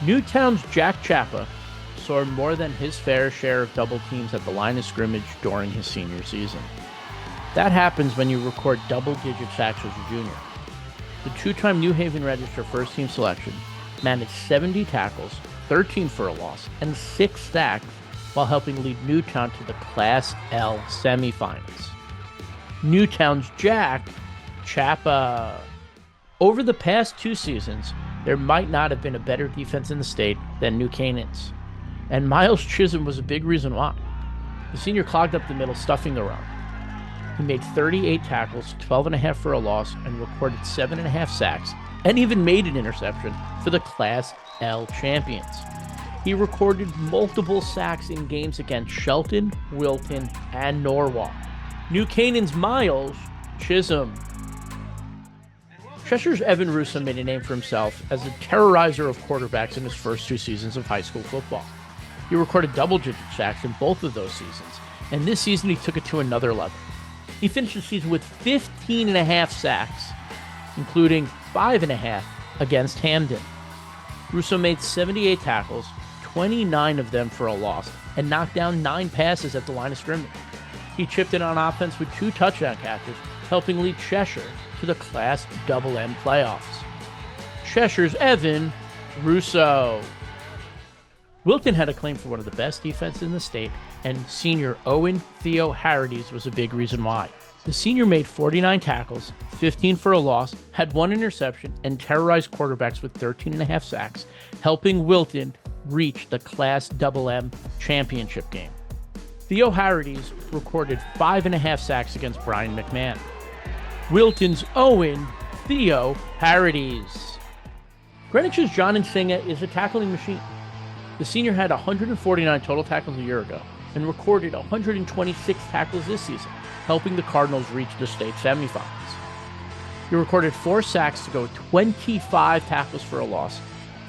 Newtown's Jack Chapa saw more than his fair share of double teams at the line of scrimmage during his senior season. That happens when you record double-digit sacks as a junior. The two-time New Haven Register first-team selection managed 70 tackles, 13 for a loss, and 6 sacks while helping lead Newtown to the Class L semifinals. Newtown's Jack Chapa. Over the past 2 seasons, there might not have been a better defense in the state than New Canaan's, and Miles Chism was a big reason why. The senior clogged up the middle, stuffing the run. He made 38 tackles, 12.5 for a loss, and recorded 7.5 sacks, and even made an interception for the Class L champions. He recorded multiple sacks in games against Shelton, Wilton, and Norwalk. New Canaan's Miles Chism. Cheshire's Evan Russo made a name for himself as a terrorizer of quarterbacks in his first 2 seasons of high school football. He recorded double-digit sacks in both of those seasons, and this season he took it to another level. He finished the season with 15.5 sacks, including 5.5 against Hamden. Russo made 78 tackles, 29 of them for a loss, and knocked down 9 passes at the line of scrimmage. He chipped in on offense with 2 touchdown catches, helping lead Cheshire to the Class MM playoffs. Cheshire's Evan Russo. Wilton had a claim for one of the best defenses in the state, and senior Owen Harries was a big reason why. The senior made 49 tackles, 15 for a loss, had 1 interception, and terrorized quarterbacks with 13.5 sacks, helping Wilton reach the Class MM championship game. Harries recorded 5.5 sacks against Brian McMahon. Wilton's Owen Harries. Greenwich's John and Singa is a tackling machine. The senior had 149 total tackles a year ago and recorded 126 tackles this season, helping the Cardinals reach the state semifinals. He recorded 4 sacks to go 25 tackles for a loss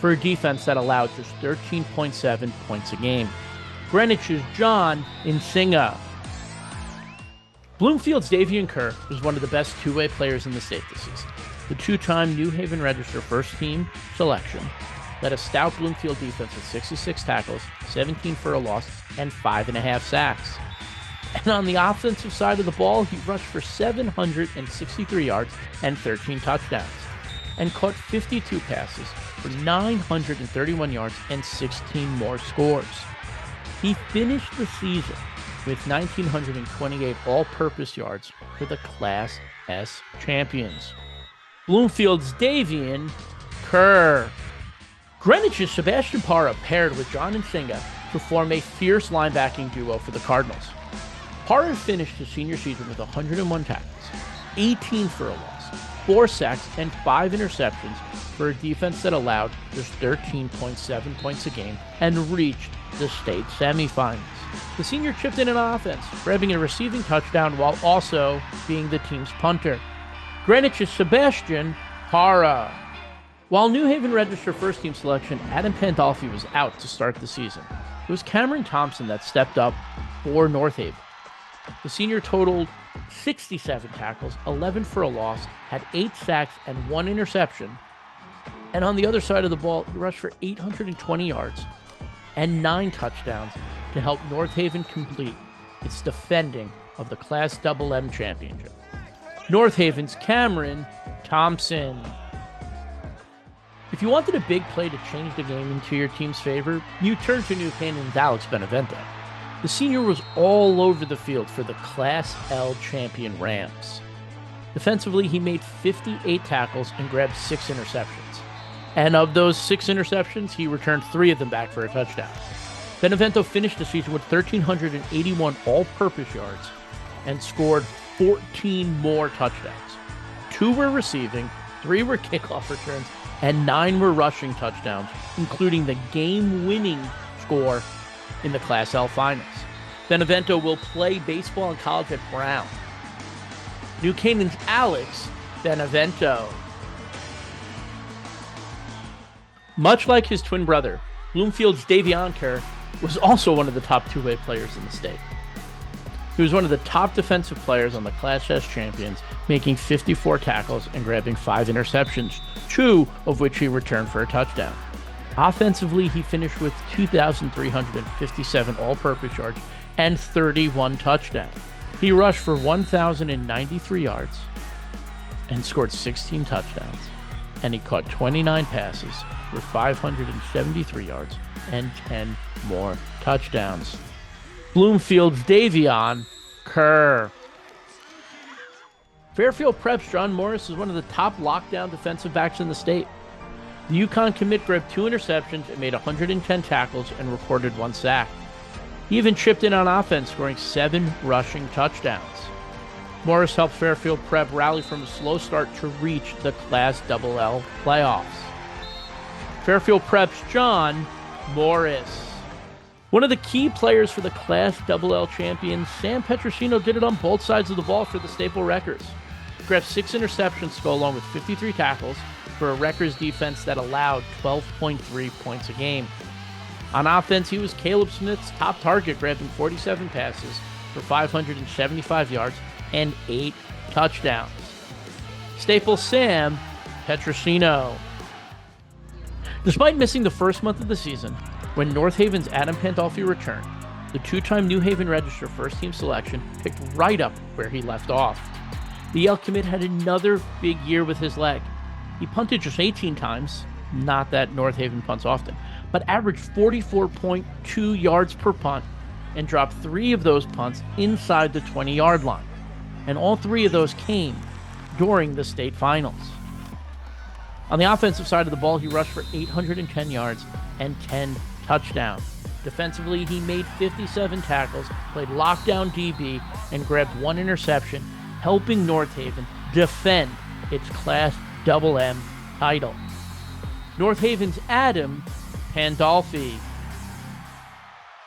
for a defense that allowed just 13.7 points a game. Greenwich's John in Singa. Bloomfield's Davian Kerr was one of the best two-way players in the state this season. The 2-time New Haven Register first-team selection led a stout Bloomfield defense with 66 tackles, 17 for a loss, and 5.5 sacks. And on the offensive side of the ball, he rushed for 763 yards and 13 touchdowns, and caught 52 passes for 931 yards and 16 more scores. He finished the season with 1,928 all-purpose yards for the Class S champions. Bloomfield's Davian Kerr. Greenwich's Sebastian Par paired with John and Singa to form a fierce linebacking duo for the Cardinals. Par finished his senior season with 101 tackles, 18 for a loss, 4 sacks, and 5 interceptions for a defense that allowed just 13.7 points a game and reached the state semifinals. The senior chipped in on offense, grabbing a receiving touchdown while also being the team's punter. Greenwich's Sebastian Par. While New Haven Register first-team selection Adam Pandolfi was out to start the season, it was Cameron Thompson that stepped up for North Haven. The senior totaled 67 tackles, 11 for a loss, had 8 sacks and 1 interception. And on the other side of the ball, he rushed for 820 yards and 9 touchdowns to help North Haven complete its defending of the Class MM championship. North Haven's Cameron Thompson. If you wanted a big play to change the game into your team's favor, you turn to New Canaan's Alex Benevento. The senior was all over the field for the Class L champion Rams. Defensively, he made 58 tackles and grabbed 6 interceptions. And of those 6 interceptions, he returned 3 of them back for a touchdown. Benevento finished the season with 1,381 all-purpose yards and scored 14 more touchdowns. 2 were receiving, 3 were kickoff returns, and 9 were rushing touchdowns, including the game-winning score in the Class L finals. Benevento will play baseball in college at Brown. New Canaan's Alex Benevento. Much like his twin brother, Bloomfield's Davian Kerr was also one of the top two-way players in the state. He was one of the top defensive players on the Class S champions, making 54 tackles and grabbing 5 interceptions, 2 of which he returned for a touchdown. Offensively, he finished with 2,357 all-purpose yards and 31 touchdowns. He rushed for 1,093 yards and scored 16 touchdowns, and he caught 29 passes for 573 yards and 10 more touchdowns. Bloomfield's Davion Kerr. Fairfield Prep's John Morris is one of the top lockdown defensive backs in the state. The UConn commit grabbed 2 interceptions and made 110 tackles and recorded 1 sack. He even chipped in on offense, scoring 7 rushing touchdowns. Morris helped Fairfield Prep rally from a slow start to reach the Class LL playoffs. Fairfield Prep's John Morris. One of the key players for the Class LL champions, Sam Petrino, did it on both sides of the ball for the Staple Wreckers. He grabbed 6 interceptions to go along with 53 tackles for a Wreckers defense that allowed 12.3 points a game. On offense, he was Caleb Smith's top target, grabbing 47 passes for 575 yards and 8 touchdowns. Staple Sam Petrino. Despite missing the first month of the season, when North Haven's Adam Pandolfi returned, the 2-time New Haven Register first-team selection picked right up where he left off. The Yale commit had another big year with his leg. He punted just 18 times, not that North Haven punts often, but averaged 44.2 yards per punt and dropped 3 of those punts inside the 20-yard line. And all 3 of those came during the state finals. On the offensive side of the ball, he rushed for 810 yards and 10 touchdowns. Defensively, he made 57 tackles, played lockdown DB, and grabbed 1 interception, helping North Haven defend its Class MM title. North Haven's Adam Pandolfi.